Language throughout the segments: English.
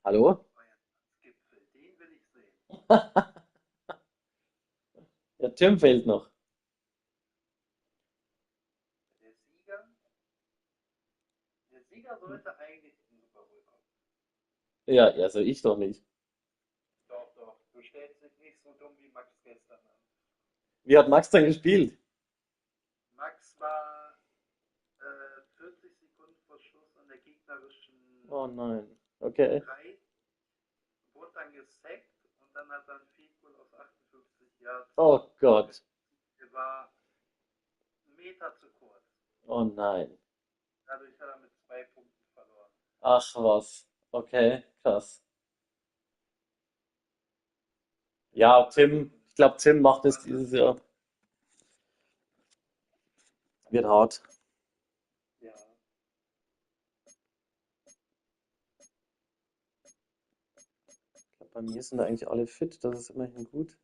Hallo? Gipfel, den will ich sehen. Ja, Tim fehlt noch. Der Sieger, der Sieger sollte eigentlich in den Super Bowl kommen. Ja, also ich doch nicht. Doch, doch, du stellst dich nicht so dumm wie Max gestern an. Wie hat Max dann gespielt? Max war 40 Sekunden vor Schluss an der gegnerischen Oh nein. Okay. 3, wurde dann gesackt und dann hat er ein Field Goal aus 58 Yards Oh Gott. abgeschlossen. Er war einen Meter zu kurz. Oh nein. Dadurch hat er mit 2 Punkten verloren. Ach was. Okay, krass. Ja, Tim, ich glaube, Tim macht es dieses Jahr. Wird hart. Ja, Ich glaub, bei mir sind da eigentlich alle fit, das ist immerhin gut.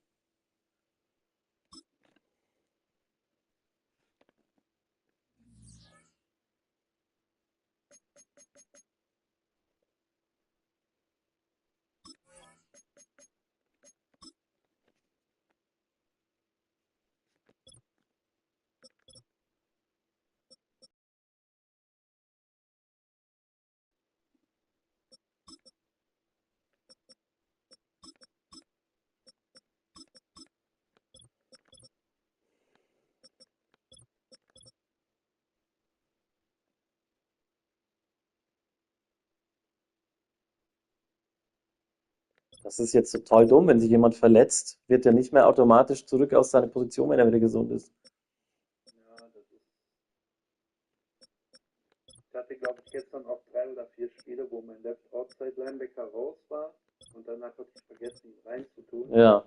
Das ist jetzt total dumm, wenn sich jemand verletzt, wird er nicht mehr automatisch zurück aus seiner Position, wenn er wieder gesund ist. ja, das ist. Ich hatte, glaube ich, gestern auch 3 oder 4 Spiele, wo mein Left Outside Linebacker raus war und danach habe ich vergessen, ihn reinzutun. Ja,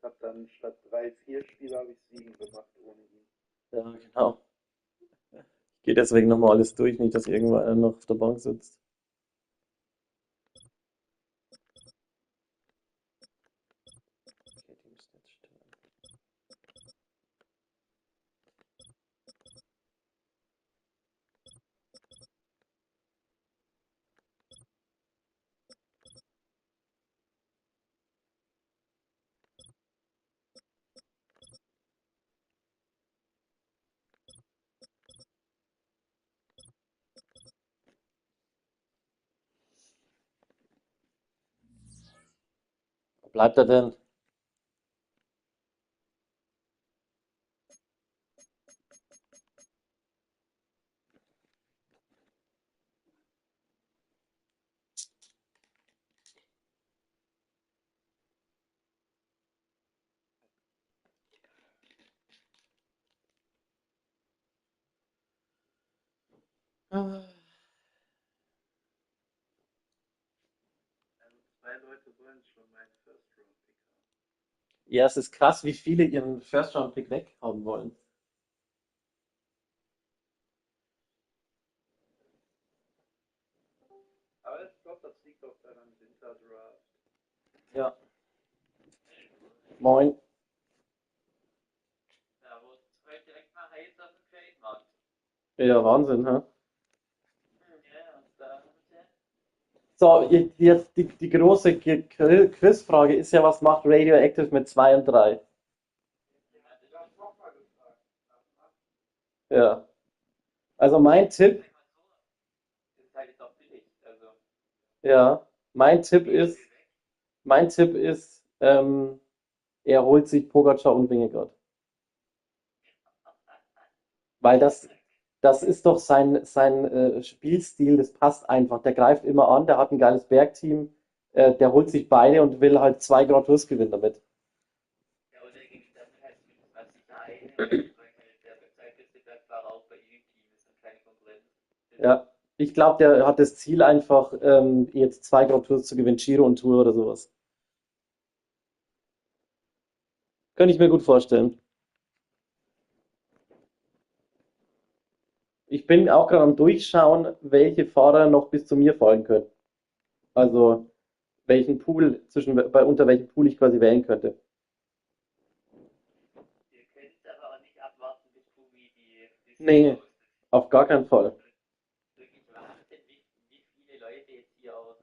Habe dann statt 3, 4 Spiele habe ich 7 gemacht ohne ihn. ja, genau. Ich gehe deswegen nochmal alles durch, nicht, dass irgendwer noch auf der Bank sitzt. Okay, die müssen jetzt stimmen. Wo bleibt er denn? Also 2 Leute wollen schon meinen First Round Pick haben. Ja, es ist krass, wie viele ihren First-Round-Pick weghaben wollen. Aber ich glaube, das liegt auch daran Winterdraft. Ja, moin. Da wurde es heute direkt mal heiß auf dem Trademark. Ja, Wahnsinn, hä? Ja, und da So, jetzt die große Quizfrage ist ja, was macht Radioactive mit 2 und 3? hatte ich mich nochmal gefragt. Ja, also mein Tipp, Sag mal so, ist halt jetzt auch billig. Also ja, mein Tipp geht ist, viel weg. mein Tipp ist, er holt sich Pogačar und Vingegaard. Weil das ist doch sein Spielstil, das passt einfach. Der greift immer an, der hat ein geiles Bergteam, der holt sich beide und will halt 2 Grand Tours gewinnen damit. Ja, oder gegen dann halt was sich eine und weil halt der zweitbeste Bergfahrer auch bei jedem Team ist und keine Konkurrenz ist. Ja, ich glaube, der hat das Ziel einfach, jetzt 2 Grand Tours zu gewinnen, Giro und Tour oder sowas. Könnte ich mir gut vorstellen. Ich bin auch gerade am Durchschauen, welche Fahrer noch bis zu mir fallen können. Also welchen Pool unter welchem Pool ich quasi wählen könnte. Ihr könnt aber auch nicht abwarten, bis Kumi die Liste Nee, postet. auf gar keinen Fall. Wirklich Wahnsinn, wie viele Leute jetzt hier aus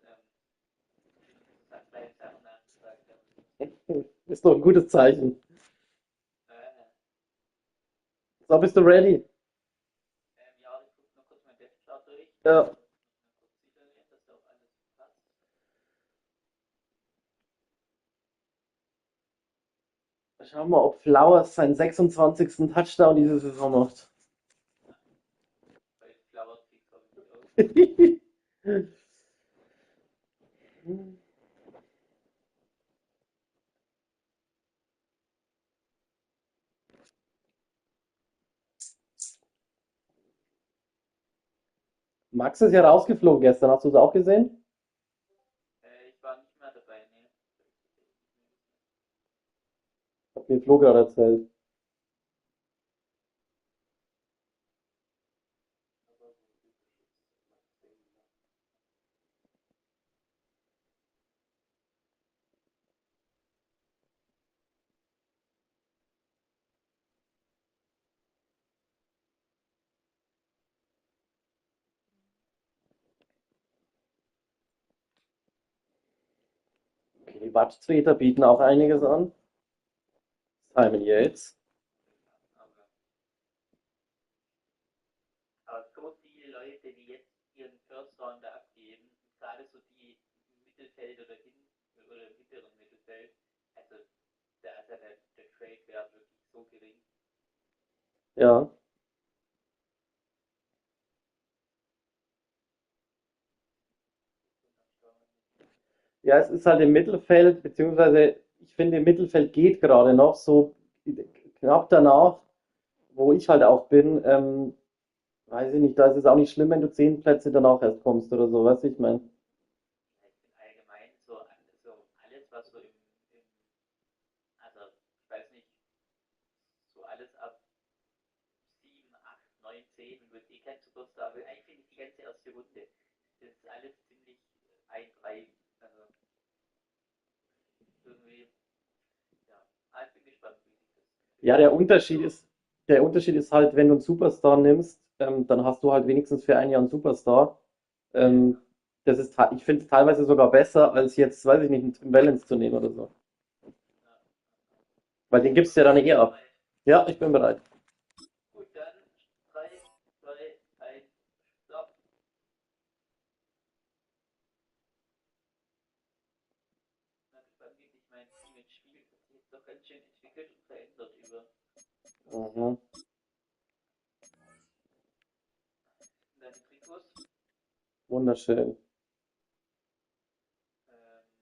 Ist doch ein gutes Zeichen. Äh, So, bist du ready? ja, ich gucke noch kurz meinen Death-Chart durch. Ja. Muss noch kurz sicher gehen, dass da auch alles passt. Schauen wir mal, ob Flowers seinen 26. Touchdown diese Saison macht. Bei Flowers sieht es hoffentlich aus. Max ist ja rausgeflogen gestern, hast du es auch gesehen? Ich war nicht mehr dabei, ne. Hat mir Flo gerade erzählt. Okay, die Watchtreter bieten auch einiges an. Simon Yates. Aber so viele Leute, die jetzt ihren First Rounder abgeben, gerade so die im Mittelfeld oder im hinteren Mittelfeld, also da ist ja der Trade-Wert wirklich so gering. Ja. Ja, es ist halt im Mittelfeld, beziehungsweise ich finde, im Mittelfeld geht gerade noch so knapp danach, wo ich halt auch bin, weiß ich nicht, da ist es auch nicht schlimm, wenn du 10 Plätze danach erst kommst oder so, weißt du, ich meine. Ich bin allgemein so alles, was so also ich weiß nicht, so alles ab 7, 8, 9, 10, wenn du jetzt eh kein Superstar will, eigentlich finde ich die ganze erste Runde, das ist alles ziemlich ein-drei, also irgendwie, ja, ich bin gespannt, wie sich das Ja, entwickelt. Der Unterschied ist halt, wenn du einen Superstar nimmst, dann hast du halt wenigstens für ein Jahr einen Superstar. Ja, Ähm, ich finde es teilweise sogar besser, als jetzt, weiß ich nicht, einen Tim Valens zu nehmen oder so. ja. Weil den gibst du ja Okay, dann eh bist du ab. bereit? Ja, ich bin bereit. Gut, dann 3, 2, 1, stopp. Mal gespannt, wie sich mein Team jetzt spielt. Das hat sich jetzt doch ganz schön entwickelt und verändert über Mhm. deine Trikots. Wunderschön.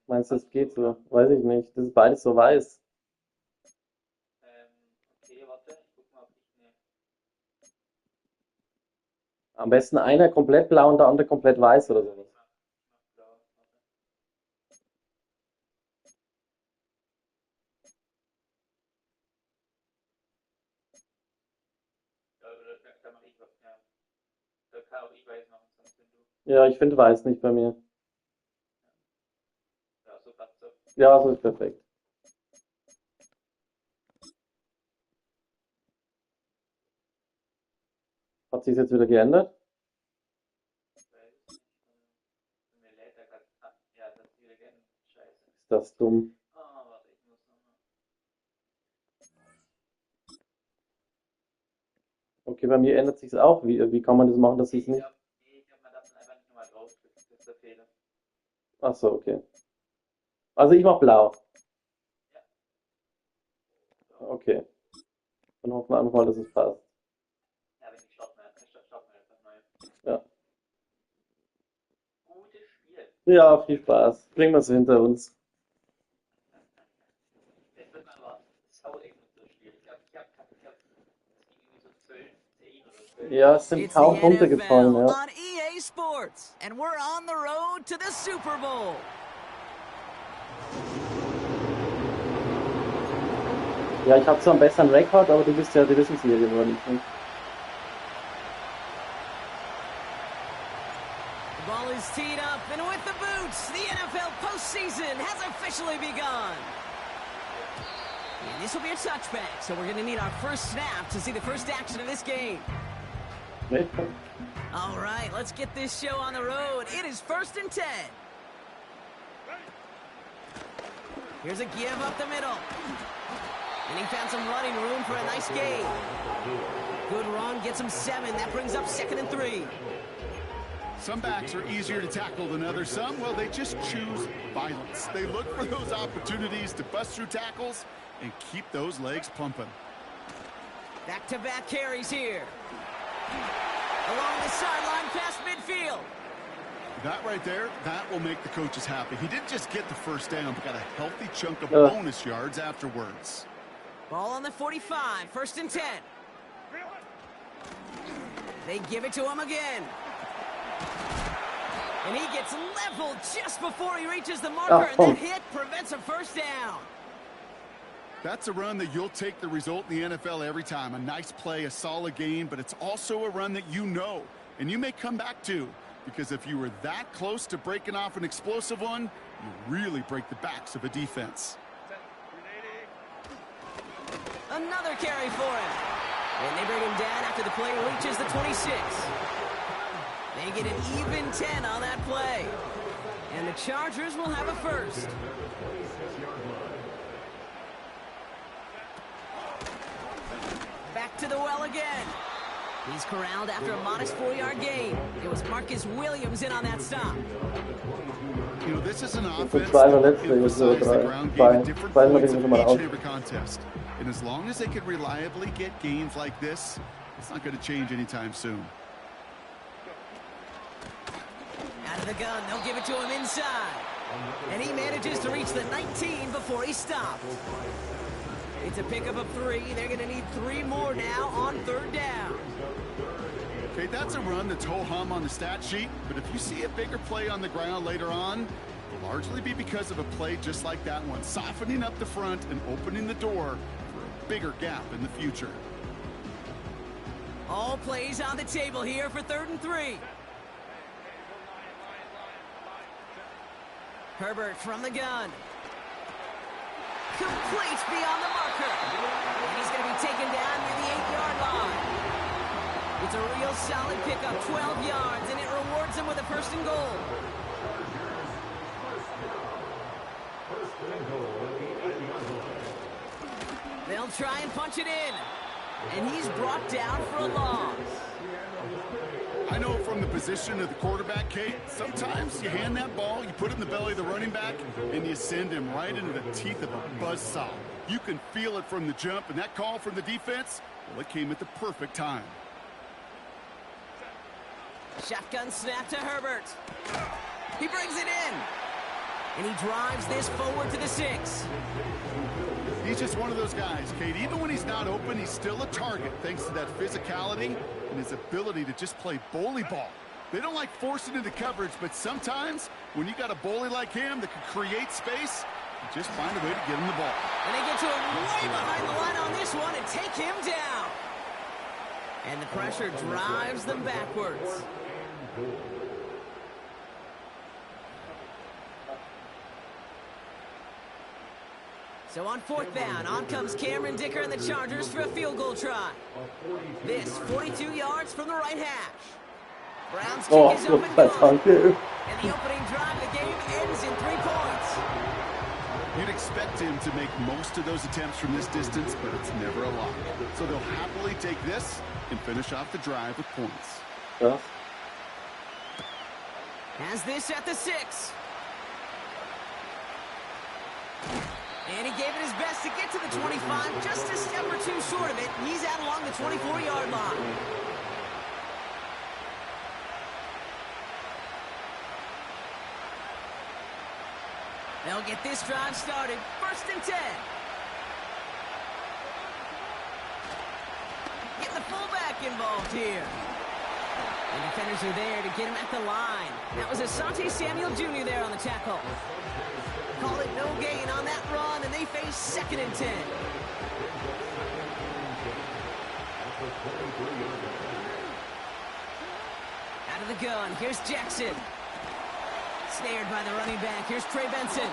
Meinst du, Hast das du so, geht oder? so? Weiß ich nicht. Das ist beides so weiß. Okay, warte, ich guck mal, ob ich eine. Am besten einer komplett blau und der andere komplett weiß oder sowas. Ich mach blau. Warte. Ja, oder da mache ich was. Ja, da kann auch ich weiß machen, sonst wenn du. Ja, ich finde weiß nicht bei mir. Ja, so passt so. Ja, so ist perfekt. Hat sich jetzt wieder geändert? Ich weiß es nicht. Wenn mir lädt, da kann. Ah, ja, das ist wieder gerne. Scheiße. Ist das dumm? Ah, warte, ich muss nochmal. Okay, bei mir ändert sich es auch. Wie kann man das machen, dass ich es nicht? Man darf dann einfach nicht nochmal draufklicken. Das ist der Fehler. Ach so, okay. Also ich mach blau. Ja, so. Okay. Dann hoffen wir einfach mal, dass es passt. Ja, wenn ich starten wir einfach neu. Ja. Gutes Spiel. Ja, viel Spaß. Bringen wir es hinter uns. Das wird mal aber sau eng und so Spiel. Es ging irgendwie so 12, 10 oder 12, Ja, 10. es sind It's the kaum Punkte gefallen, NFL ja. on EA Sports, and we're on the road to the Super Bowl. Ja, ich habe zwar einen besseren Rekord, aber du bist ja Division-Sieger geworden. Ne? The ball is teed up, and with the boots, the NFL postseason has officially begun. And this will be a touchback, so we're going to need our first snap to see the first action of this game. Nee? All right, let's get this show on the road. It is 1st and 10. Here's a give up the middle. And he found some running room for a nice gain. Good run, gets him 7. That brings up 2nd and 3. Some backs are easier to tackle than others. Some, well, they just choose violence. They look for those opportunities to bust through tackles and keep those legs pumping. Back-to-back carries here. Along the sideline past midfield. That right there, that will make the coaches happy. He didn't just get the first down, but got a healthy chunk of bonus yards afterwards. Ball on the 45, 1st and 10. They give it to him again. And he gets leveled just before he reaches the marker, and that hit prevents a first down. That's a run that you'll take the result in the NFL every time. A nice play, a solid gain, but it's also a run that you know, and you may come back to, because if you were that close to breaking off an explosive one, you really break the backs of a defense. Another carry for him. And they bring him down after the play reaches the 26. They get an even 10 on that play. And the Chargers will have a first. Back to the well again. He's corralled after a modest 4-yard gain. It was Marcus Williams in on that stop. You know, this is an offense that emphasizes the ground game at different points of each and every contest. And as long as they can reliably get gains like this, it's not going to change anytime soon. Out of the gun, they'll give it to him inside. And he manages to reach the 19 before he stopped. It's a pickup of 3. They're going to need 3 more now on 3rd down. Okay, that's a run that's ho-hum on the stat sheet, but if you see a bigger play on the ground later on, it'll largely be because of a play just like that one, softening up the front and opening the door for a bigger gap in the future. All plays on the table here for 3rd and 3. Herbert from the gun. Complete beyond the marker. And he's going to be taken down near the 8-yard line. It's a real solid pickup, 12 yards, and it rewards him with a 1st and goal. They'll try and punch it in. And he's brought down for a loss. I know from the position of the quarterback, Kate, sometimes you hand that ball, you put it in the belly of the running back, and you send him right into the teeth of a buzzsaw. You can feel it from the jump, and that call from the defense, well, it came at the perfect time. Shotgun snap to Herbert. He brings it in. And he drives this forward to the 6. He's just one of those guys, Kate. Even when he's not open, he's still a target thanks to that physicality and his ability to just play bully ball. They don't like forcing into coverage, but sometimes when you got a bully like him that can create space, you just find a way to get him the ball. And they get to him way behind the line on this one and take him down. And the pressure drives them backwards. So on 4th down, on comes Cameron Dicker and the Chargers for a field goal try. This, 42 yards from the right hash. Browns kick is open good. And the opening drive of the game ends in 3 points. You'd expect him to make most of those attempts from this distance, but it's never a lot. So they'll happily take this and finish off the drive with points. Ja. Has this at the 6. And he gave it his best to get to the 25, just a step or 2 short of it. He's out along the 24-yard line. They'll get this drive started. 1st and 10. Get the fullback involved here. And defenders are there to get him at the line. That was Asante Samuel Jr. there on the tackle. Call it no gain on that run, and they face 2nd and 10. Out of the gun, here's Jackson. Snared by the running back, here's Trey Benson.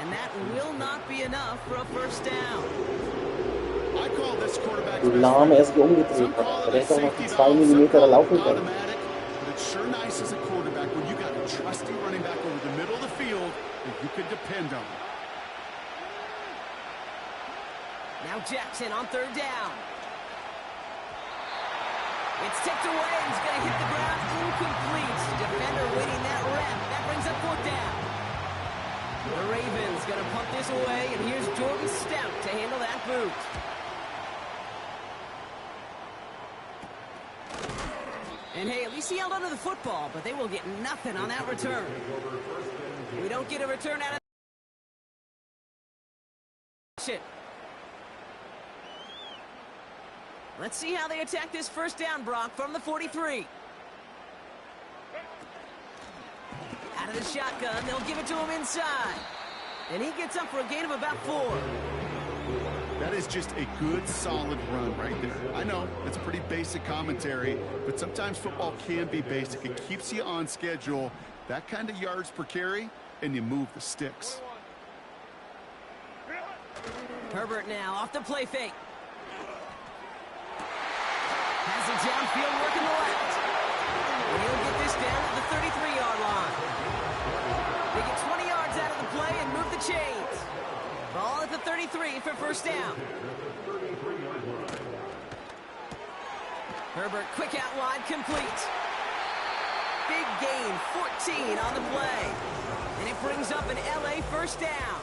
And that will not be enough for a 1st down. I call this quarterback's Lahm erst umgedreht hat. Der hätte auch noch die 2 Millimeter laufen können. But it's sure nice as a quarterback when you got a trusty running back over the middle of the field that you can depend on. Now Jackson on third down. It's tipped away and he's going to hit the ground incomplete. Defender waiting that rep. That brings up fourth down. The Ravens going to pump this away, and here's Jordan Stout to handle that boot. And hey, at least he held onto the football, but they will get nothing on that return. We don't get a return out of shit. Let's see how they attack this first down, Brock, from the 43. Out of the shotgun, they'll give it to him inside. And he gets up for a gain of about 4. That is just a good, solid run right there. I know, it's pretty basic commentary, but sometimes football can be basic. It keeps you on schedule, that kind of yards per carry, and you move the sticks. Herbert now off the play fake. Has it downfield working the left. And he'll get this down at the 33-yard line. They get 20 yards out of the play and move the chains. Ball at the 33 for first down. Herbert quick out wide, complete. Big gain, 14 on the play. And it brings up an LA first down.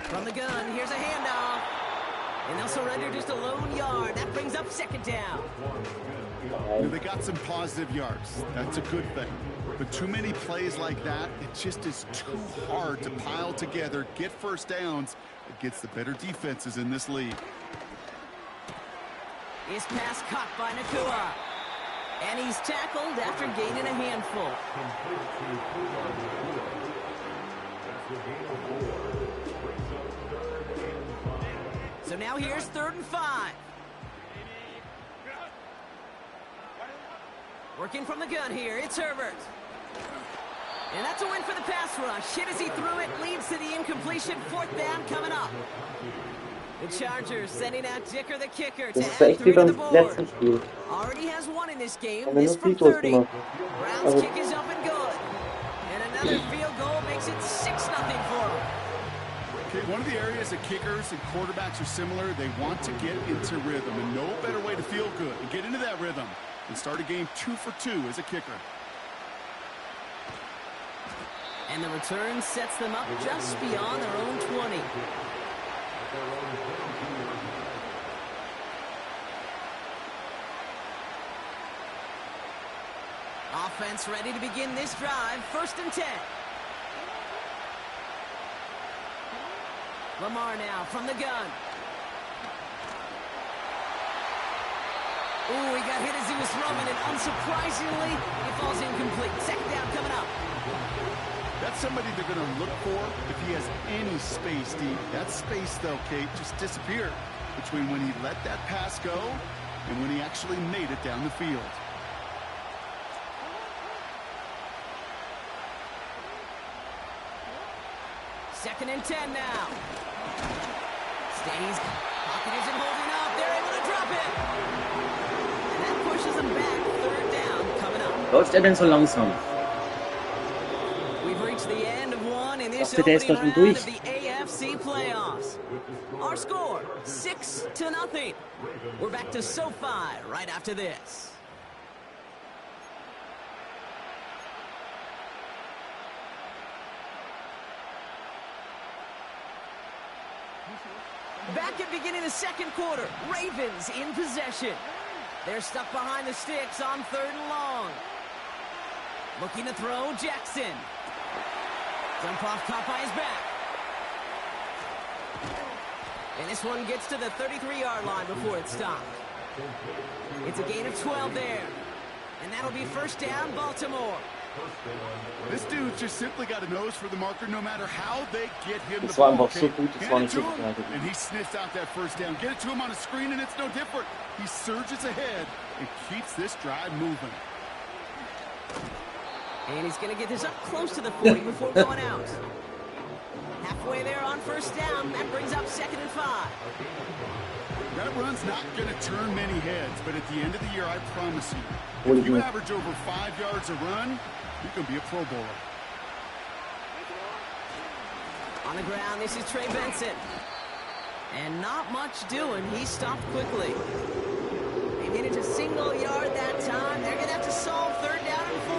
From the gun, here's a handoff. And they'll surrender just a lone yard. That brings up second down. They got some positive yards. That's a good thing. But too many plays like that, it just is too hard to pile together, get first downs against the better defenses in this league. His pass caught by Nakua. And he's tackled after gaining a handful. So now here's 3rd and 5. Working from the gun here, it's Herbert. And that's a win for the pass rush. Hit as he threw it, leads to the incompletion. 4th down coming up. The Chargers sending out Dicker the kicker to Das ist add echt wie 3 to the beim board. letzten Spiel. Already has 1 in this game. Haben wir This nur from Fitos 30. gemacht. Brown's Also, kick is up and good. And another field goal makes it 6-0 for him. Okay, one of the areas that kickers and quarterbacks are similar, they want to get into rhythm. And no better way to feel good and get into that rhythm and start a game 2 for 2 as a kicker. And the return sets them up just beyond their own 20. Offense ready to begin this drive. 1st and 10. Lamar now from the gun. Ooh, he got hit as he was throwing, and unsurprisingly, it falls incomplete. 2nd down coming up. That's somebody they're going to look for if he has any space deep. That space, though, Kate, just disappeared between when he let that pass go and when he actually made it down the field. Second and 10 now. Stays. Pocket isn't holding up. They're able to drop it. And that pushes them back. 3rd down coming up. Läuft er denn so langsam? We've reached the end of one in this Dachte, der ist opening doch schon round durch. of the AFC playoffs. Our score, 6-0. We're back to SoFi right after this. Back at beginning of the 2nd quarter, Ravens in possession. They're stuck behind the sticks on 3rd and long. Looking to throw, Jackson. Dump off, caught by his back. And this one gets to the 33-yard line before it's stopped. It's a gain of 12 there. And that'll be 1st down, Baltimore. This dude just simply got a nose for the marker no matter how they get him the Das war ball. einfach so gut, das war Hand it nicht to so him, vorbereitet. and he sniffs out that 1st down. Get it to him on a screen, and it's no different. He surges ahead and keeps this drive moving. And he's going to get this up close to the 40 before going out. Halfway there on 1st down. That brings up 2nd and 5. That run's not going to turn many heads, but at the end of the year, I promise you, if you average over 5 yards a run, You can be a Pro Bowler. On the ground, this is Trey Benson. And not much doing. He stopped quickly. They made it to single yard that time. They're going to have to solve 3rd down and 4.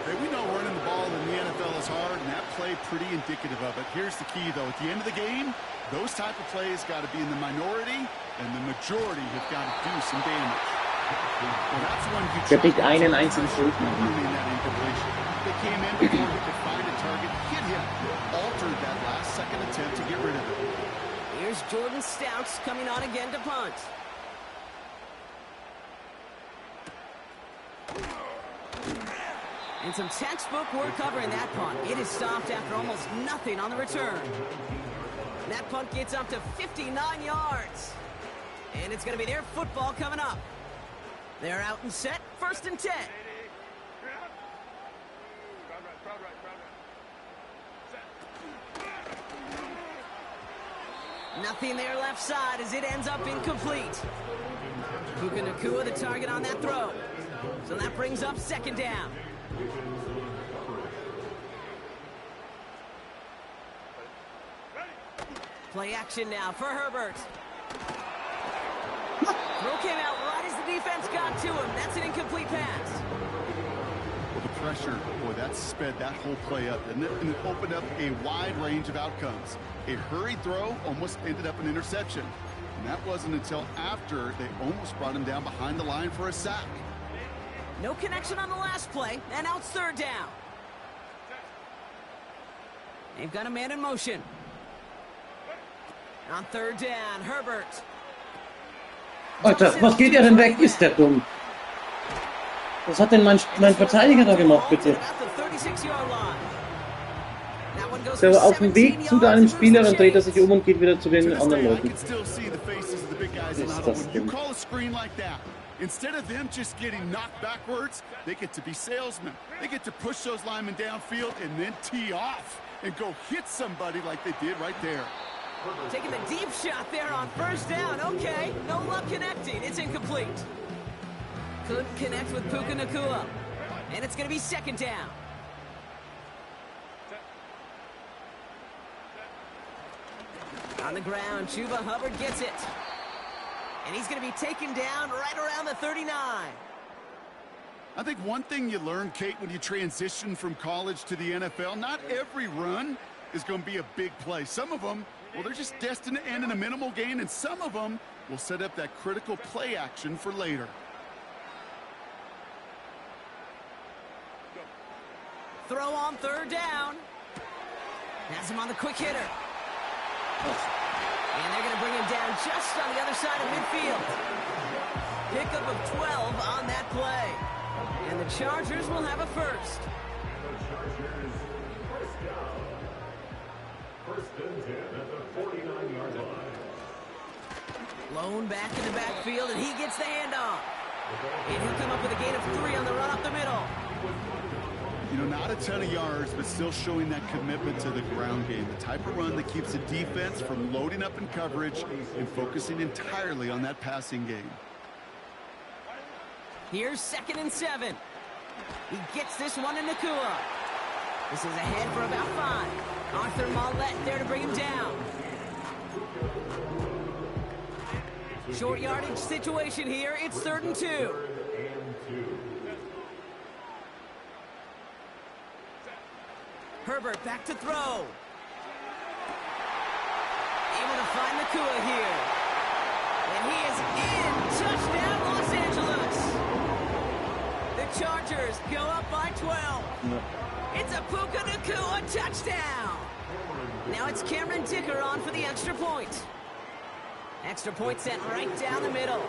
Hey, we know running the ball in the NFL is hard, and that play pretty indicative of it. Here's the key, though. At the end of the game, those type of plays got to be in the minority, and the majority have got to do some damage. Well, that's one you Ich habe nicht einen einzigen Schuld. that incompletion. They came in before he could find a target, hit him, altered that last-second attempt to get rid of it. Here's Jordan Stouts coming on again to punt. And some textbook work covering that punt. It is stopped after almost nothing on the return. That punt gets up to 59 yards. And it's going to be their football coming up. They're out and set, 1st and 10. Nothing there left side as it ends up incomplete. Puka Nacua the target on that throw. So that brings up 2nd down. Play action now for Herbert. Throw came out right as the defense got to him. That's an incomplete pass. Well, the pressure, boy, that sped that whole play up, didn't it? And it opened up a wide range of outcomes. A hurried throw almost ended up an interception. And that wasn't until after they almost brought him down behind the line for a sack. No connection on the last play, and out 3rd down. They've got a man in motion. On 3rd down, Herbert. Alter, was geht er denn weg? Ist der dumm? Was hat denn mein Verteidiger da gemacht, bitte? Der war auf dem Weg zu deinem Spieler, dann dreht er sich um und geht wieder zu den anderen Leuten. Ist das denn? Instead of them just getting knocked backwards, they get to be salesmen. They get to push those linemen downfield and then tee off and go hit somebody like they did right there. Taking the deep shot there on 1st down. Okay, no luck connecting. It's incomplete. Couldn't connect with Puka Nacua. And it's going to be 2nd down. On the ground, Chuba Hubbard gets it. And he's going to be taken down right around the 39. I think one thing you learn, Kate, when you transition from college to the NFL, not every run is going to be a big play. Some of them, well, they're just destined to end in a minimal gain, and some of them will set up that critical play action for later. Throw on 3rd down. Has him on the quick hitter. And they're going to bring him down just on the other side of midfield. Pickup of 12 on that play. And the Chargers will have a first. Lone back in the backfield, and he gets the handoff. And he'll come up with a gain of 3 on the run up the middle. You know, not a ton of yards, but still showing that commitment to the ground game. The type of run that keeps the defense from loading up in coverage and focusing entirely on that passing game. Here's 2nd and 7. He gets this one to Nacua. This is ahead for about 5. Arthur Mollett there to bring him down. Short yardage situation here. It's 3rd and 2. Herbert back to throw. Able to find Nacua here. And he is in. Touchdown, Los Angeles. The Chargers go up by 12. It's a Puka Nacua touchdown. Now it's Cameron Dicker on for the extra point. Extra point sent right down the middle.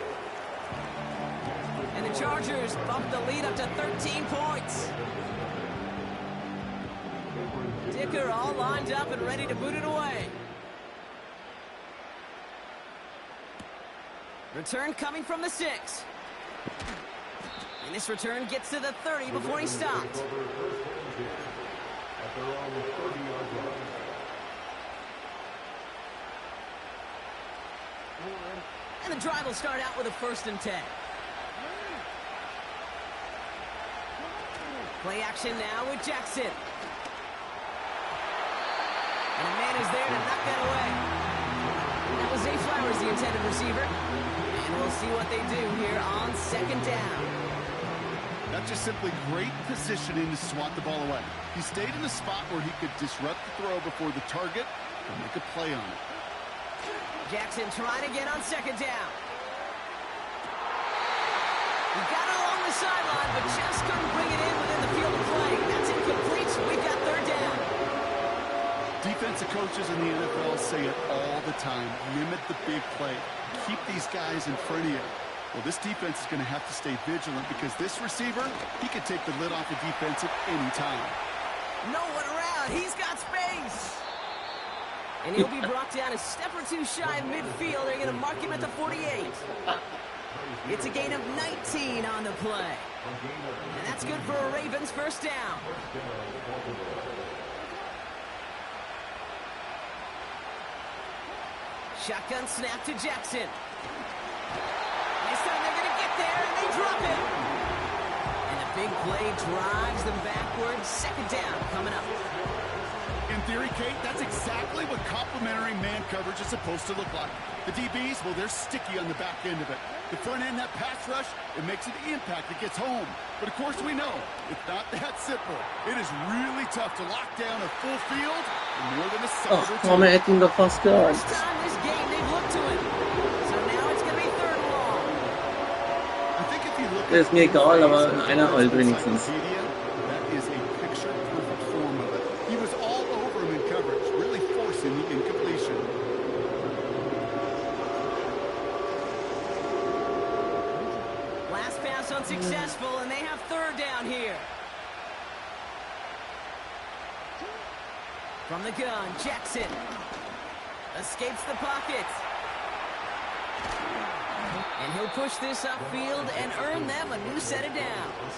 And the Chargers bump the lead up to 13 points. Dicker all lined up and ready to boot it away. Return coming from the 6. And this return gets to the 30 before he stopped. And the drive will start out with a 1st and 10. Play action now with Jackson. And a man is there to knock that away. That was Zay Flowers, the intended receiver. And we'll see what they do here on second down. That's just simply great positioning to swat the ball away. He stayed in a spot where he could disrupt the throw before the target and make a play on it. Jackson trying to get on second down. He got it along the sideline, but just couldn't bring it in within the field of play. That's incomplete, so we've got third down. Defensive coaches in the NFL say it all the time. Limit the big play. Keep these guys in front of you. Well, this defense is going to have to stay vigilant because this receiver, he can take the lid off the defense at any time. No one around. He's got space. And he'll be brought down a step or two shy of midfield. They're going to mark him at the 48. It's a gain of 19 on the play. And that's good for a Ravens first down. Shotgun snap to Jackson. This time they're going to get there, and they drop it. And a big play drives them backwards. Second down coming up. In theory, Kate, that's exactly what complementary man coverage is supposed to look like. The DBs, well, they're sticky on the back end of it. The front end, that pass rush, it makes an impact. It gets home. But, of course, we know it's not that simple. It is really tough to lock down a full field in more than a second or two. Komm, er hätte ihn doch fast gehabt. First time this game, they've looked to him. So now it's going to be third and long. I think if you look Das ist mir egal, aber einer halt wenigstens. that is a picture-perfect form of it. He was all over him in coverage, really forcing the incompletion. Last pass unsuccessful, and they have third down here. From the gun, Jackson escapes the pocket. And he'll push this upfield and earn them a new set of downs.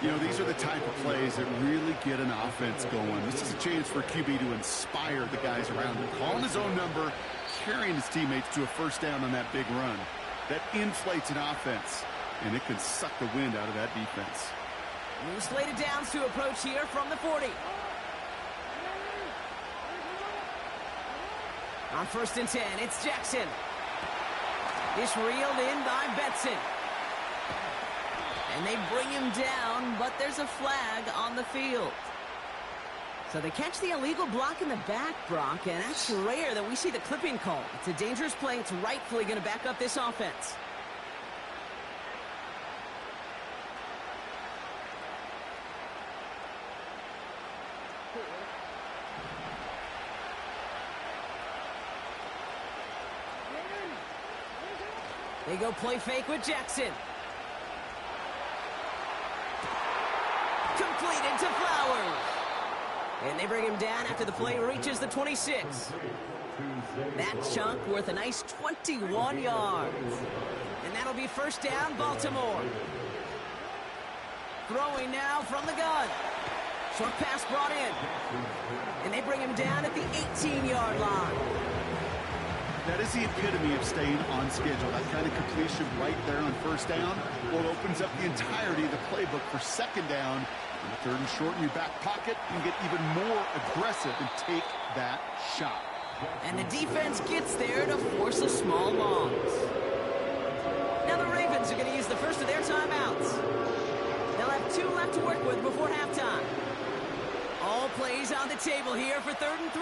You know, these are the type of plays that really get an offense going. This is a chance for QB to inspire the guys around him. Calling his own number, carrying his teammates to a first down on that big run. That inflates an offense, and it can suck the wind out of that defense. New slate of downs to approach here from the 40. On 1st and 10, it's Jackson. This reeled in by Benson. And they bring him down, but there's a flag on the field. So they catch the illegal block in the back, Brock, and that's rare that we see the clipping call. It's a dangerous play. It's rightfully going to back up this offense. They go play fake with Jackson. Completed to Flowers. And they bring him down after the play reaches the 26. That chunk worth a nice 21 yards. And that'll be first down, Baltimore. Throwing now from the gun. Short pass brought in. And they bring him down at the 18-yard line. That is the epitome of staying on schedule. That kind of completion right there on first down, well, opens up the entirety of the playbook for second down. In the third and short in your back pocket, you can get even more aggressive and take that shot. And the defense gets there to force a small loss. Now the Ravens are going to use the first of their timeouts. They'll have 2 left to work with before halftime. All plays on the table here for 3rd and 3.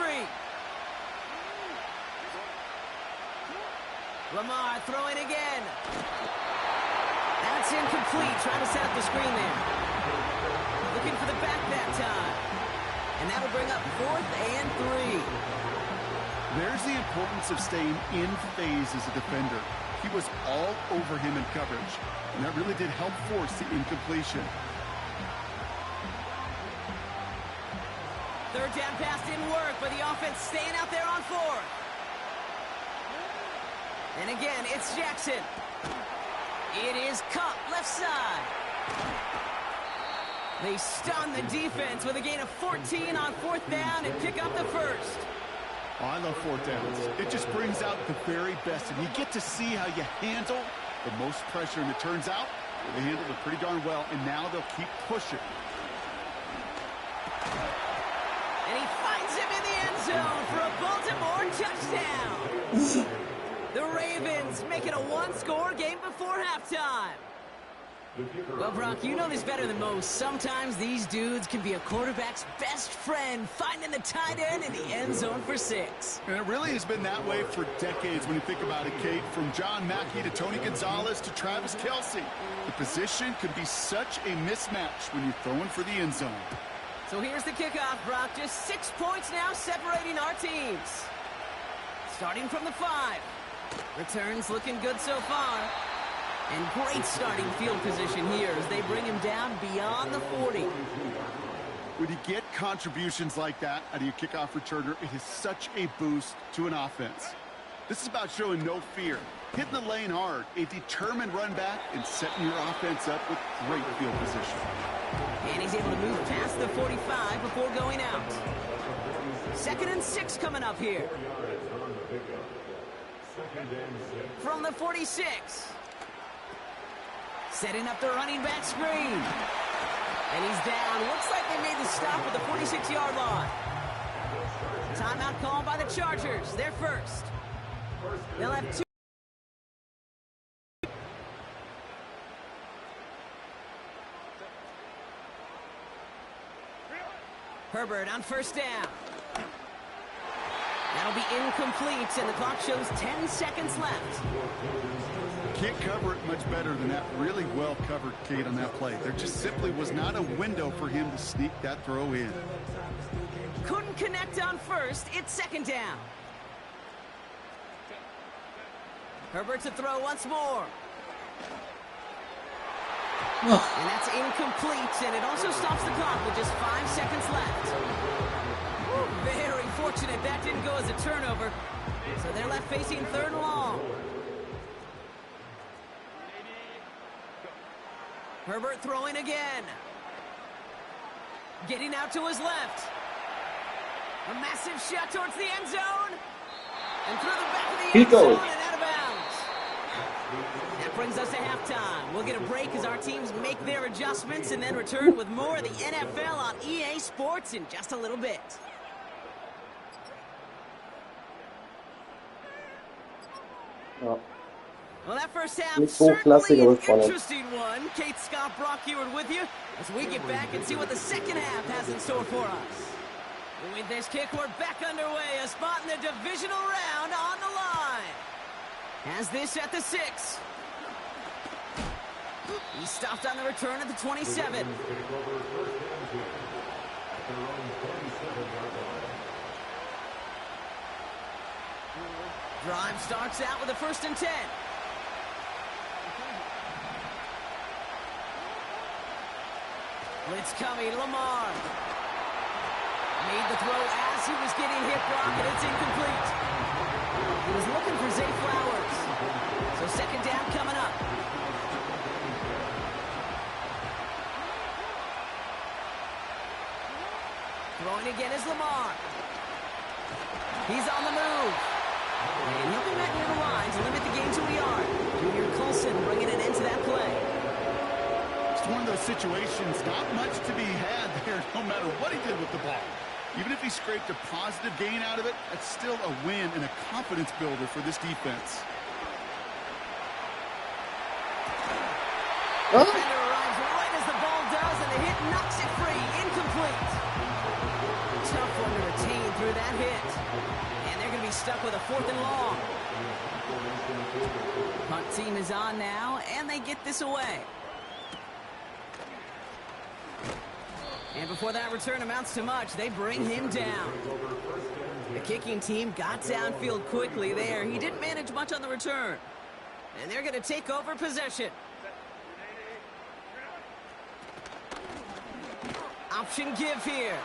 Lamar throwing again. That's incomplete. Trying to set up the screen there. Looking for the back that time. And that'll bring up 4th and 3. There's the importance of staying in phase as a defender. He was all over him in coverage, and that really did help force the incompletion. 3rd down pass didn't work, but the offense staying out there on 4th. And again, it's Jackson. It is Cup, left side. They stun the defense with a gain of 14 on 4th down and pick up the first. Oh, I love 4th downs. It just brings out the very best, and you get to see how you handle the most pressure, and it turns out They handled it pretty darn well, and now they'll keep pushing. And he finds him in the end zone for a Baltimore touchdown. The Ravens make it a one-score game before halftime. Well, Brock, you know this better than most. Sometimes these dudes can be a quarterback's best friend, finding the tight end in the end zone for 6. And it really has been that way for decades when you think about it, Kate. From John Mackey to Tony Gonzalez to Travis Kelce. The position can be such a mismatch when you're throwing for the end zone. So here's the kickoff, Brock. Just 6 points now separating our teams. Starting from the 5. Returns looking good so far. And great starting field position here as they bring him down beyond the 40. When you get contributions like that out of your kickoff returner, it is such a boost to an offense. This is about showing no fear, hitting the lane hard, a determined run back, and setting your offense up with great field position. And he's able to move past the 45 before going out. 2nd and 6 coming up here. From the 46. Setting up the running back screen. And he's down. Looks like they made the stop at the 46-yard line. Timeout called by the Chargers. They're first. They'll have 2. Herbert on first down. That'll be incomplete, and the clock shows 10 seconds left. Can't cover it much better than that. Really well covered, Kate, on that play. There just simply was not a window for him to sneak that throw in. Couldn't connect on first. It's 2nd down. Herbert to throw once more. And that's incomplete, and it also stops the clock with just 5 seconds left. Very fortunate that didn't go as a turnover. So they're left facing 3rd and long. Herbert throwing again. Getting out to his left. A massive shot towards the end zone. And through the back of the end zone and out of bounds. That brings us to halftime. We'll get a break as our teams make their adjustments and then return with more of the NFL on EA Sports in just a little bit. Ja. Well, that first half Nicht so certainly an klassisches Spannend. interesting one. Kate, Scott, Brock Ewart with you as we get back and see what the second half has in store for us. With this kick, we're back underway. A spot in the divisional round on the line. Has this at the 6. He stopped on the return at the 27. Drive starts out with a 1st and 10. Blitz coming, Lamar. Made the throw as he was getting hit, Brock, and it's incomplete. He was looking for Zay Flowers. So 2nd down coming up. Throwing again is Lamar. He's on the move. And he'll be back near the line to limit the game to a yard. Junior Colson bringing an end to that play. It's one of those situations, not much to be had there, no matter what he did with the ball. Even if he scraped a positive gain out of it, that's still a win and a confidence builder for this defense. Defender arrives right as the ball does, and the hit knocks it free. Incomplete. Tough one to retain through that hit. And they're going to be stuck with a 4th and long. Punt team is on now, and they get this away. And before that return amounts to much, they bring him down. The kicking team got downfield quickly there. He didn't manage much on the return. And they're going to take over possession. Option give here.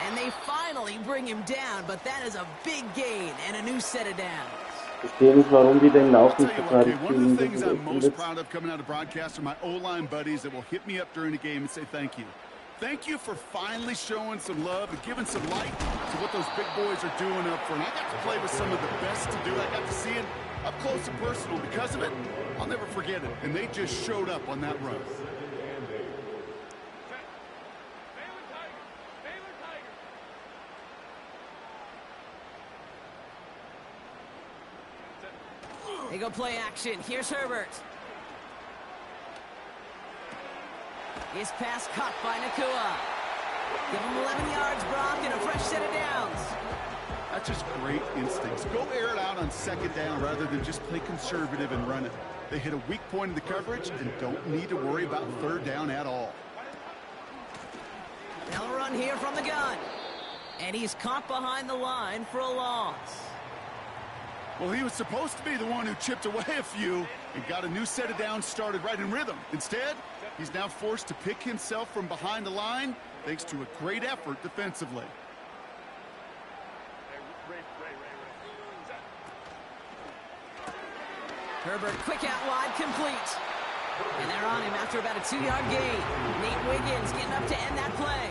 And they finally bring him down, but that is a big gain and a new set of downs. Ich verstehe nicht, warum die den auch nicht verteidigt One of the kriegen. things I'm most proud of coming out of broadcast are my O-line buddies that will hit me up during the game and say thank you. Thank you for finally showing some love and giving some light to what those big boys are doing up front. I got to play with some of the best to do it. I got to see it up close and personal. Because of it, I'll never forget it. And they just showed up on that run. They go play action. Here's Herbert. His pass caught by Nakua. Give him 11 yards, Brock, and a fresh set of downs. That's just great instincts. Go air it out on second down rather than just play conservative and run it. They hit a weak point in the coverage and don't need to worry about third down at all. They'll run here from the gun. And he's caught behind the line for a loss. Well, he was supposed to be the one who chipped away a few and got a new set of downs started right in rhythm. Instead, he's now forced to pick himself from behind the line thanks to a great effort defensively. Herbert, quick out wide, complete. And they're on him after about a 2-yard gain. Nate Wiggins getting up to end that play.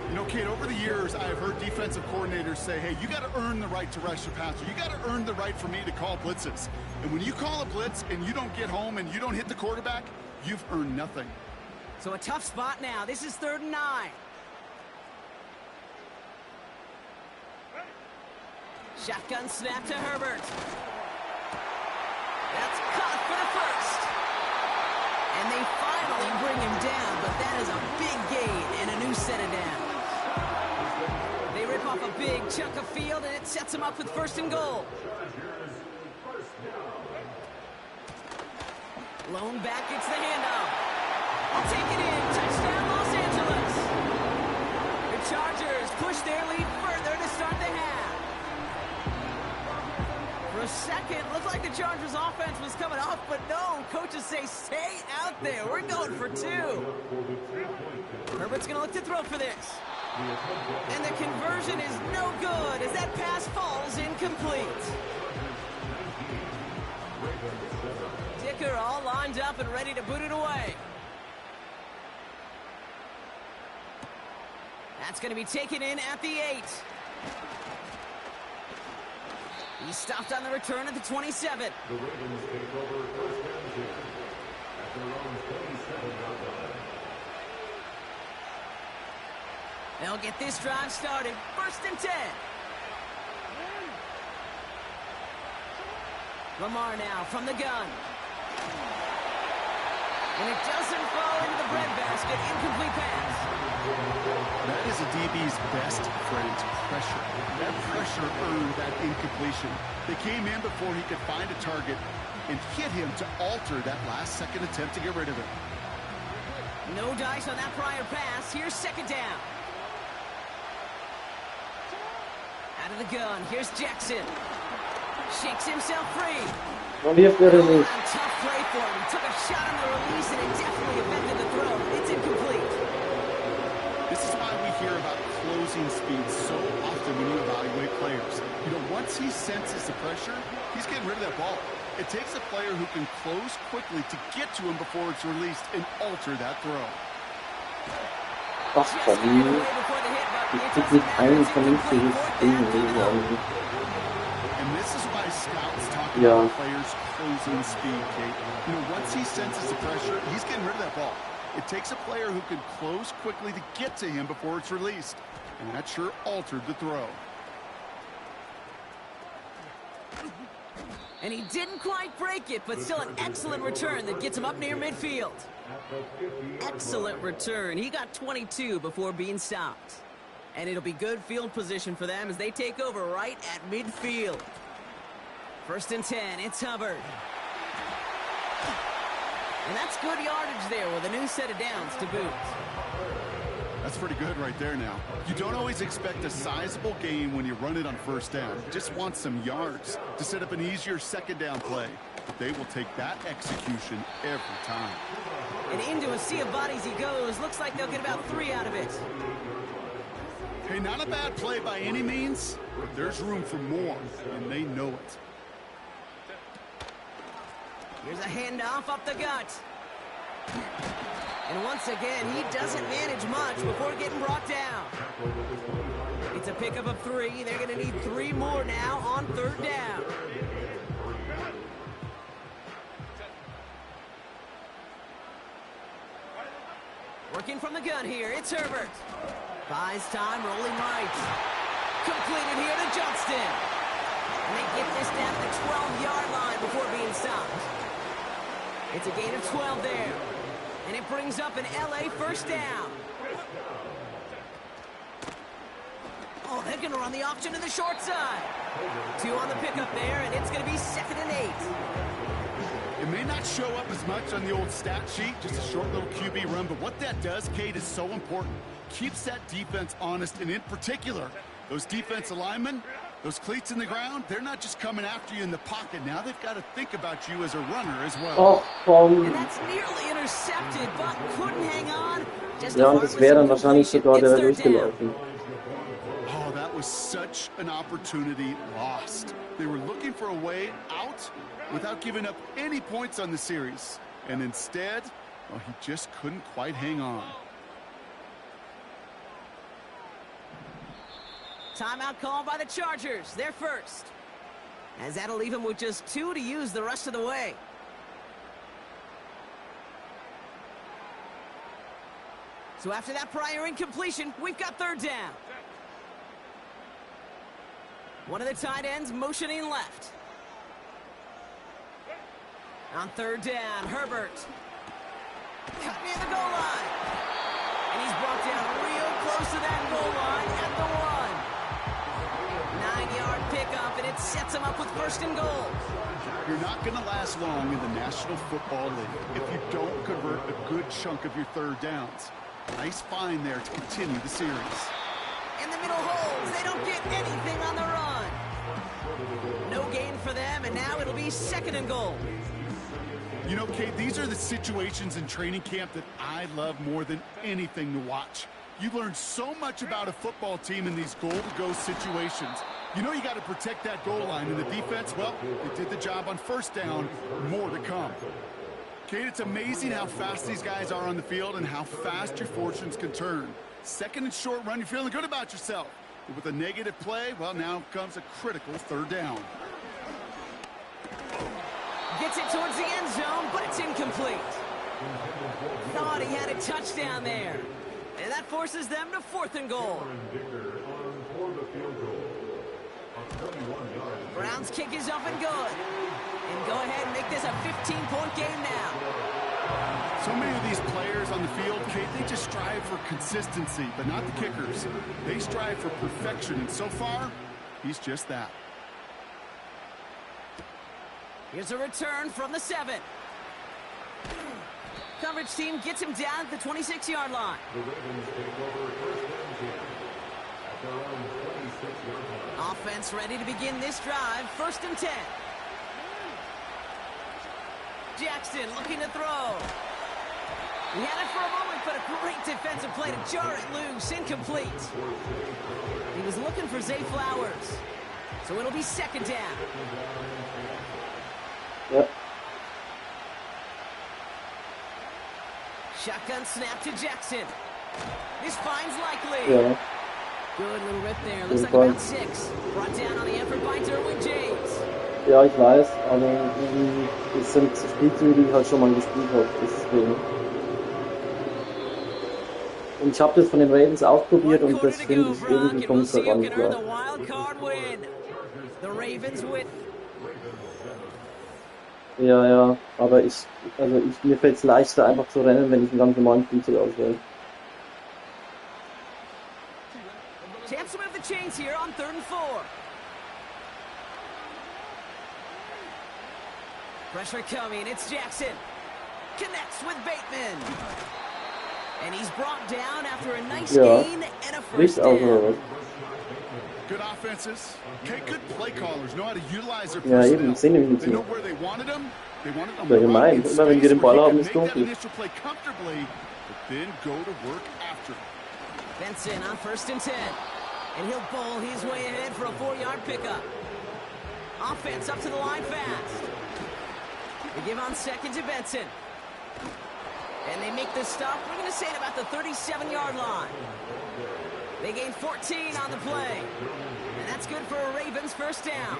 You know, Kate, over the years, I have heard defensive coordinators say, hey, you got to earn the right to rush your passer. You got to earn the right for me to call blitzes. And when you call a blitz and you don't get home and you don't hit the quarterback, you've earned nothing. So a tough spot now. This is 3rd and 9. Shotgun snap to Herbert. That's caught for the first. And they finally bring him down, but that is a big gain and a new set of downs. They rip off a big chunk of field, and it sets him up with 1st and goal. Lone back gets the handoff. I'll take it in. Touchdown, Los Angeles. The Chargers push their lead further to start the half. For a second, looked like the Chargers offense was coming off, but no. Coaches say, stay out there. We're going for 2. Herbert's going to look to throw for this. And the conversion is no good as that pass falls incomplete. Dicker all lined up and ready to boot it away. That's going to be taken in at the 8. He's stopped on the return at the 27. The Ravens take over 1st and 10 at their own 27-yard line. They'll get this drive started. 1st and 10. Lamar now from the gun. And it doesn't fall into the breadbasket. Incomplete pass. That is a DB's best friend, pressure. That pressure earned that incompletion. They came in before he could find a target and hit him to alter that last-second attempt to get rid of it. No dice on that prior pass. Here's 2nd down. Out of the gun. Here's Jackson. Shakes himself free. Und hier ist der Release. Tough play for him. He took a shot on the release, and it definitely affected the throw. It's incomplete. This is why we hear about closing speed so often when you evaluate players. You know, once he senses the pressure, he's getting rid of that ball. It takes a player who can close quickly to get to him before it's released and alter that throw. Ach komm, ich krieg nicht ein vernünftiges Ding irgendwie. And this is why scouts talk Yeah. about players closing speed, Kate. You know, once he senses the pressure, he's getting rid of that ball. It takes a player who can close quickly to get to him before it's released. And that sure altered the throw. And he didn't quite break it, but still an excellent return that gets him up near midfield. Excellent return. He got 22 before being stopped. And it'll be good field position for them as they take over right at midfield. 1st and 10, it's Hubbard. And that's good yardage there with a new set of downs to boot. That's pretty good right there now. You don't always expect a sizable gain when you run it on 1st down. You just want some yards to set up an easier 2nd down play. But they will take that execution every time. And into a sea of bodies he goes. Looks like they'll get about 3 out of it. Hey, not a bad play by any means, but there's room for more, and they know it. Here's a handoff up the gut. And once again, he doesn't manage much before getting brought down. It's a pickup of 3. They're going to need 3 more now on 3rd down. Working from the gun here, it's Herbert. Buys time, rolling right. Completed here to Johnston. And they get this down to the 12-yard line before being stopped. It's a gain of 12 there. And it brings up an LA 1st down. Oh, they're going to run the option to the short side. 2 on the pickup there, and it's going to be 2nd and 8. It may not show up as much on the old stat sheet, just a short little QB run, but what that does, Kate, is so important. Keeps that defense honest, and in particular, those defensive linemen, those cleats in the ground, they're not just coming after you in the pocket. Now they've got to think about you as a runner as well. And that's nearly intercepted, but couldn't hang on. Just ja, und das wäre dann wahrscheinlich sogar der durchgelaufen. Oh, that was such an opportunity lost. They were looking for a way out without giving up any points on the series. And instead, well, he just couldn't quite hang on. Timeout called by the Chargers. They're first. As that'll leave him with just 2 to use the rest of the way. So after that prior incompletion, we've got 3rd down. One of the tight ends motioning left. On 3rd down, Herbert. Cut near the goal line. And he's brought down real close to that goal line at the 1. 9-yard pickup, and it sets him up with 1st and goal. You're not going to last long in the National Football League if you don't convert a good chunk of your 3rd downs. Nice find there to continue the series. In the middle holes, they don't get anything on the run. No gain for them, and now it'll be 2nd and goal. You know, Kate, these are the situations in training camp that I love more than anything to watch. You learn so much about a football team in these goal-to-go situations. You know you got to protect that goal line, and the defense, well, they did the job on 1st down. More to come. Kate, it's amazing how fast these guys are on the field and how fast your fortunes can turn. 2nd and short run, you're feeling good about yourself. But with a negative play, well, now comes a critical 3rd down. Gets it towards the end zone, but it's incomplete. Thought he had a touchdown there. And that forces them to 4th and goal. Browns kick is up and good. And go ahead and make this a 15-point game now. So many of these players on the field, Kate, they just strive for consistency, but not the kickers. They strive for perfection, and so far, he's just that. Here's a return from the 7. Coverage team gets him down at the 26-yard line. The Ravens take over 1st and 10 at their own 26-yard line. Offense ready to begin this drive. 1st and 10. Jackson looking to throw. He had it for a moment, but a great defensive play to jar it loose. Incomplete. He was looking for Zay Flowers. So it'll be 2nd down. Yep. Shotgun snap to Jackson. This finds likely. Ja. Good little rip there. Looks like about 6. Brought down on the effort by Derwin James. Ja, ich weiß, aber irgendwie, das sind Spielzüge, die ich halt schon mal gespielt habe. Deswegen. Und ich habe das von den Ravens ausprobiert und das finde ich irgendwie kommt es gar nicht klar. Ja, ja, aber mir fällt es leichter einfach zu rennen, wenn ich einen ganz normalen Spielzug auswähle. Champs move the chains here on 3rd and 4. Pressure coming, it's Jackson. Connects with Bateman. And he's brought down after a nice gain and a 1st down. Good offenses. Okay, good play callers know how to utilize their Ja, personnel. eben, sehen nämlich They know nicht. where they wanted them. They wanted them Ja, gemein. in Immer wenn wir den space Ball where haben, he ist can make that dunkel. initial play comfortably, but then go to work after. Benson on 1st and 10. And he'll bowl his way ahead for a 4-yard pickup. Offense up to the line fast. They give on 2nd to Benson. And they make this stop, we're going to say, at about the 37-yard line. They gain 14 on the play. And that's good for a Ravens first down.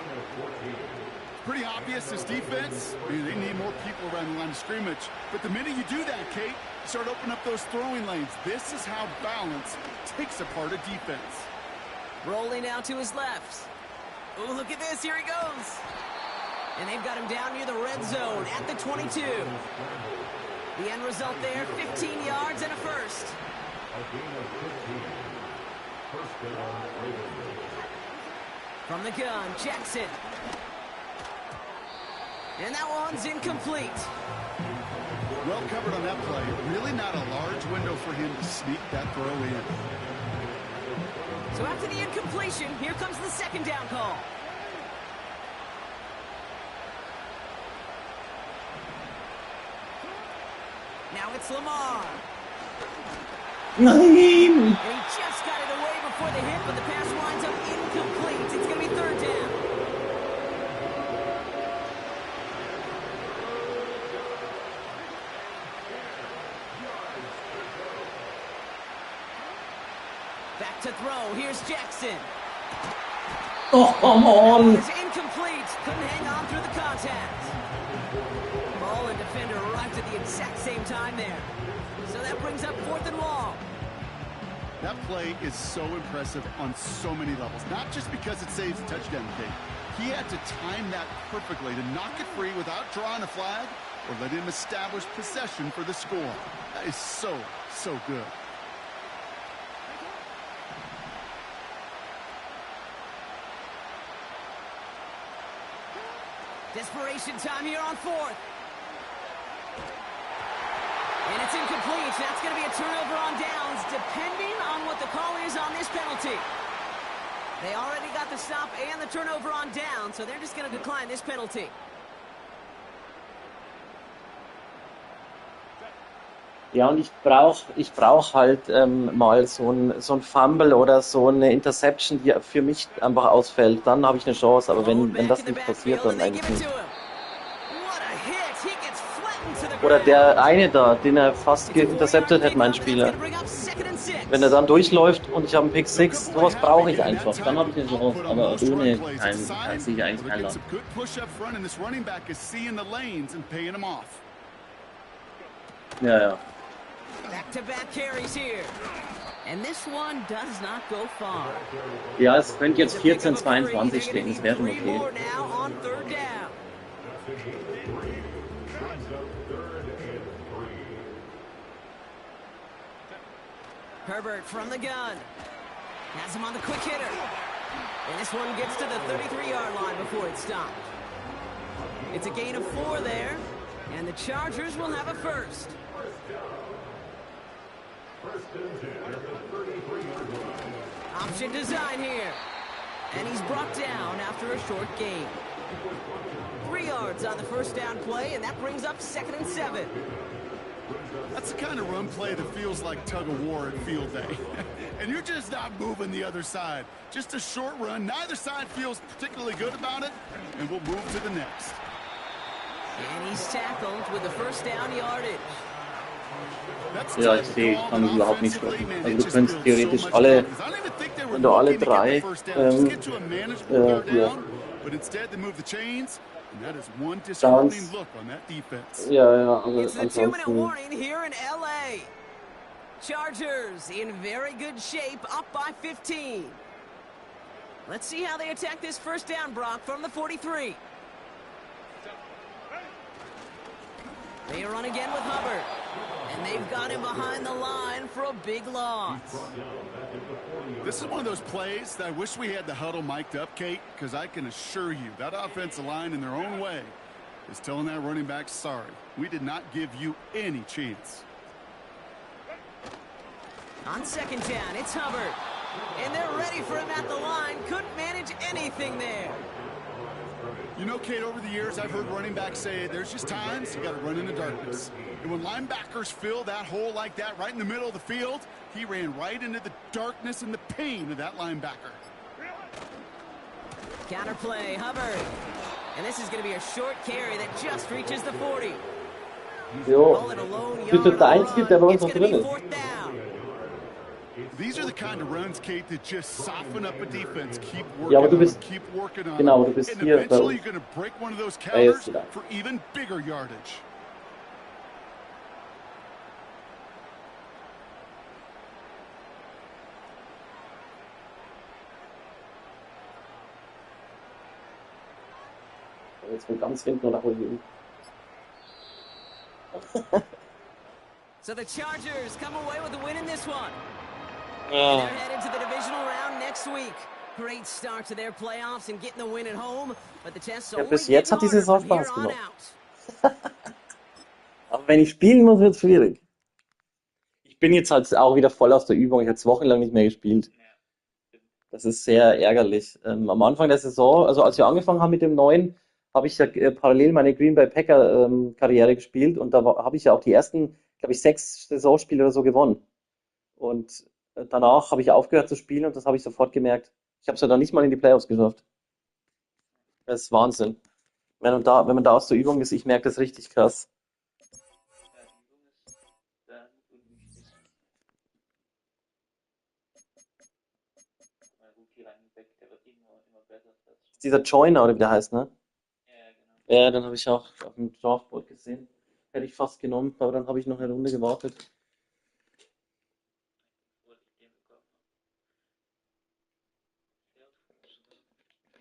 Pretty obvious, this defense, they need more people around the line of scrimmage. But the minute you do that, Kate, you start opening up those throwing lanes. This is how balance takes apart a defense. Rolling out to his left. Oh, look at this. Here he goes. And they've got him down near the red zone at the 22. The end result there, 15 yards and a first. From the gun, Jackson. And that one's incomplete. Well covered on that play. Really not a large window for him to sneak that throw in. So after the incompletion, here comes the second down call. Now it's Lamar. Nein! And he just got it away before the hit, but the pass winds up incomplete. It's going to be third down. Back to throw. Here's Jackson. Oh, come on! It's incomplete. Couldn't hang on through the contact. Ball and defender arrived at the exact same time there. So that brings up 4th and long. That play is so impressive on so many levels. Not just because it saves a touchdown, Kate. He had to time that perfectly to knock it free without drawing a flag or let him establish possession for the score. That is so, so good. Desperation time here on 4th. And it's incomplete. That's going to be a turnover on downs, depending on what the call is on this penalty. They already got the stop and the turnover on down, so they're just going to decline this penalty. Ja, und ich brauch halt mal so ein Fumble oder so eine Interception, die für mich einfach ausfällt. Dann habe ich eine Chance, aber wenn das nicht passiert, dann eigentlich nicht. Oder der eine da, den er fast interceptet hat, mein Spieler. Wenn er dann durchläuft und ich habe einen Pick 6, sowas brauche ich einfach. Dann habe ich eine Chance, aber ohne sehe ich eigentlich kein Land. Ja, ja. Back-to-back carries here. And this one does not go far. Ja, es könnte jetzt 14-22 stehen, das wäre schon okay. Herbert from the gun. Has him on the quick hitter. And this one gets to the 33-yard line before it's stopped. It's a gain of 4 there. And the Chargers will have a first. Option design here. And he's brought down after a short gain. 3 yards on the first down play, and that brings up 2nd and 7. That's the kind of run play that feels like tug-of-war at field day. And you're just not moving the other side. Just a short run. Neither side feels particularly good about it, and we'll move to the next. And he's tackled with the first down yardage. Ja, ich sehe, ich kann überhaupt nicht stoppen. Also du könntest theoretisch alle, wenn du alle 3, ja. Downs. Ja, also ansonsten. Chargers in very good shape, up by 15. Let's see how they attack this first down, Brock, from the 43. They run again with Hubbard. And they've got him behind the line for a big loss. This is one of those plays that I wish we had the huddle mic'd up, Kate, because I can assure you that offensive line in their own way is telling that running back, sorry, we did not give you any chance. On second down, it's Hubbard. And they're ready for him at the line. Couldn't manage anything there. You know, Kate, over the years, I've heard running backs say there's just times you got to run in the darkness. And when linebackers fill that hole like that right in the middle of the field, he ran right into the darkness and the pain of that linebacker. Counterplay, Hubbard. And this is going to be a short carry that just reaches the 40. Jo. Call it a lone Du bist yard jetzt der on the Einzige, der bei run. uns It's noch going to drin be ist. 4th down. These are the kind of runs, Kate, that just soften up a defense. Keep Ja, aber working du on them, bist, keep working on them. genau, du bist And hier bei eventually uns. you're going to break one of those Jetzt counters wieder. for even bigger yardage. Jetzt von ganz hinten nach oben. So the Chargers come away with a win in this one. And Ja. they're headed to the divisional round next week. Great start to their playoffs and getting the win at home. But the test's Ja, only bis jetzt getting hat die harder Saison from here Spaß on gemacht. out. Aber wenn ich spielen muss, wird es schwierig. Ich bin jetzt halt auch wieder voll aus der Übung. Ich habe jetzt wochenlang nicht mehr gespielt. Das ist sehr ärgerlich. Am Anfang der Saison, also als wir angefangen haben mit dem neuen, habe ich ja parallel meine Green Bay Packer Karriere gespielt und da habe ich ja auch die ersten, glaube ich, 6 Saisonspiele oder so gewonnen. Und danach habe ich aufgehört zu spielen und das habe ich sofort gemerkt. Ich habe es ja dann nicht mal in die Playoffs geschafft. Das ist Wahnsinn. Wenn man da aus der Übung ist, ich merke das richtig krass. Ja, die Übung ist da unwichtig. Mein Rookie Running Back, der wird immer besser. Das ist schon. Dieser Joyner, oder wie der heißt, ne? Ja, genau. Ja, dann habe ich auch auf dem Draftboard gesehen. Hätte ich fast genommen, aber dann habe ich noch eine Runde gewartet. Bevor ich den bekommen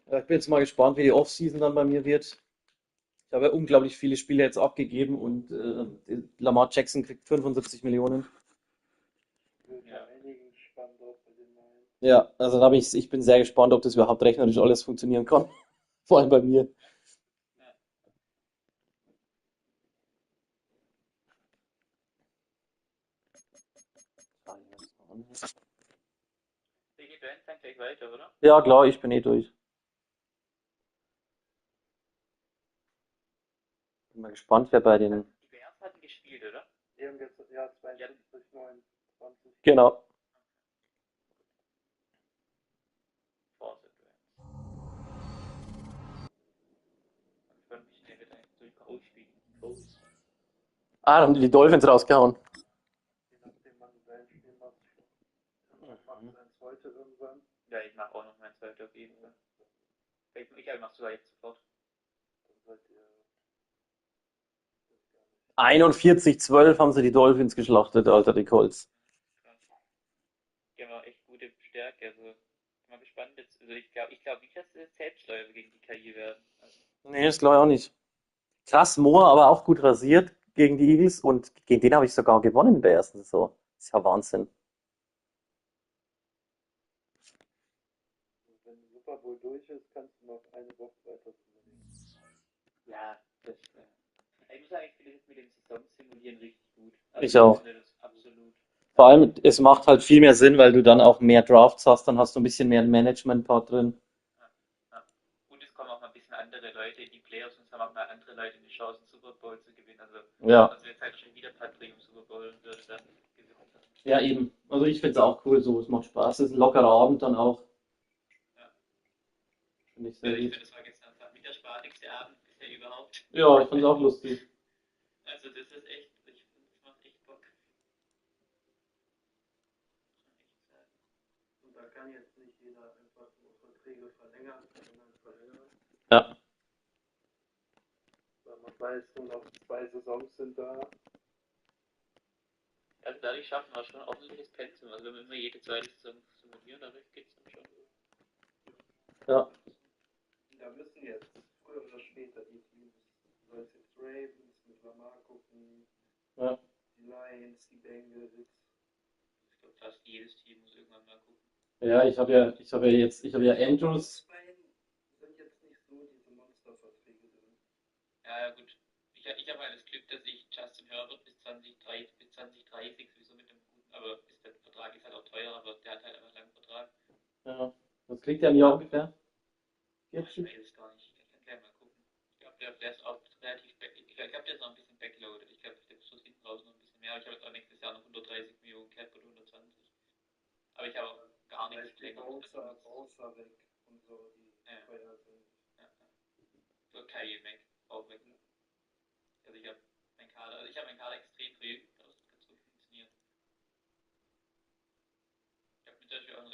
habe. Ja, ich bin jetzt mal gespannt, wie die Offseason dann bei mir wird. Ich habe ja unglaublich viele Spiele jetzt abgegeben und Lamar Jackson kriegt 75 Millionen. Ja. Ja, also ich bin sehr gespannt, ob das überhaupt rechnerisch alles funktionieren kann. Vor allem bei mir. Ja. Wir gehen dann gleich weiter, oder? Ja, klar, ich bin eh durch. Bin mal gespannt, wer bei den. Die Bears hatten gespielt, oder? Die haben jetzt ja Ja. 52, 29. Genau. Force Ich fand mich der wird eigentlich durch ausspielen. Ah, dann haben die Dolphins rausgehauen. Je nachdem, wann du dein Spiel machst. Machst du eins heute irgendwann? Ja, ich mache auch noch mein zweiter auf jeden Fall. Ich mach sogar jetzt sofort. Dann seid ihr. 41-12 haben sie die Dolphins geschlachtet, Alter, die Colts. Die haben auch echt gute Stärke. Also, ich bin mal gespannt jetzt. Also, ich glaube nicht, dass das Selbstläufer gegen die KI werden. Also, Nee, das glaube ich auch nicht. Krass, Moore aber auch gut rasiert gegen die Eagles und gegen den habe ich sogar gewonnen in der ersten Saison. Das ist ja Wahnsinn. Wenn der Super Bowl durch ist, kannst du noch eine Woche weiter simulieren. ja, das. Ich muss sagen, ich finde das mit dem Saison-Simulieren richtig gut. Ich auch. finde das absolut. Vor allem, es macht halt viel mehr Sinn, weil du dann auch mehr Drafts hast, dann hast du ein bisschen mehr Management-Part drin. Ja, ja. Und es kommen auch mal ein bisschen andere Leute in die Playoffs und es haben auch mal andere Leute eine Chance, einen Super Bowl zu gewinnen. Ja. Also jetzt halt schon wieder Patrick im Super Bowl und würde dann gewinnen. Ja, eben. Also ich finde es auch cool so, es macht Spaß. Es ist ein lockerer Abend dann auch. Ja. Finde ich sehr Ich gut. finde, das war gestern einfach mit der spaßigste Abend bisher überhaupt. Ja, ich fand es auch lustig. Also das ist echt, ich finde, das macht echt Bock. Und da kann jetzt nicht jeder einfach nur Verträge verlängern, sondern verlängern. Ja. Weil man weiß, nur noch 2 Saisons sind da. Also dadurch schaffen wir schon ein ordentliches Pensum. Also wenn wir immer jede zweite Saison simulieren, dadurch geht es dann schon. Ja. Da müssen jetzt früher oder später die Teams, sei es jetzt Ravens mit Lamar gucken, Ja. die Lions, die Bengals. Ich glaube, fast jedes Team muss irgendwann mal gucken. Ja, ich habe ja Andrews. Sind jetzt nicht so diese Monsterverträge drin. Ja, gut. Ich habe halt das Glück, dass ich Justin Herbert bis 2030 sowieso mit dem guten, aber der Vertrag ist halt auch teuer, aber der hat halt einfach einen langen Vertrag. Ja. Was kriegt der im Jahr ungefähr? Ich weiß es gar nicht. Ich kann gleich mal gucken. Ich glaube, der ist auch relativ ich glaube, der ist noch ein bisschen backloaded. Ich glaube, der muss hinten raus noch ein bisschen mehr. Aber ich habe jetzt auch nächstes Jahr noch 130 Millionen Cap oder 120. Aber ich habe auch gar nichts länger. Bowser weg und so, die teuer sind. Ja. So Kyrie Mac auch weg. Also ich habe mein Kader. Also ich habe meinen Kader extrem verjüngt, aber es hat ganz gut funktioniert. Ich habe mir dafür auch einen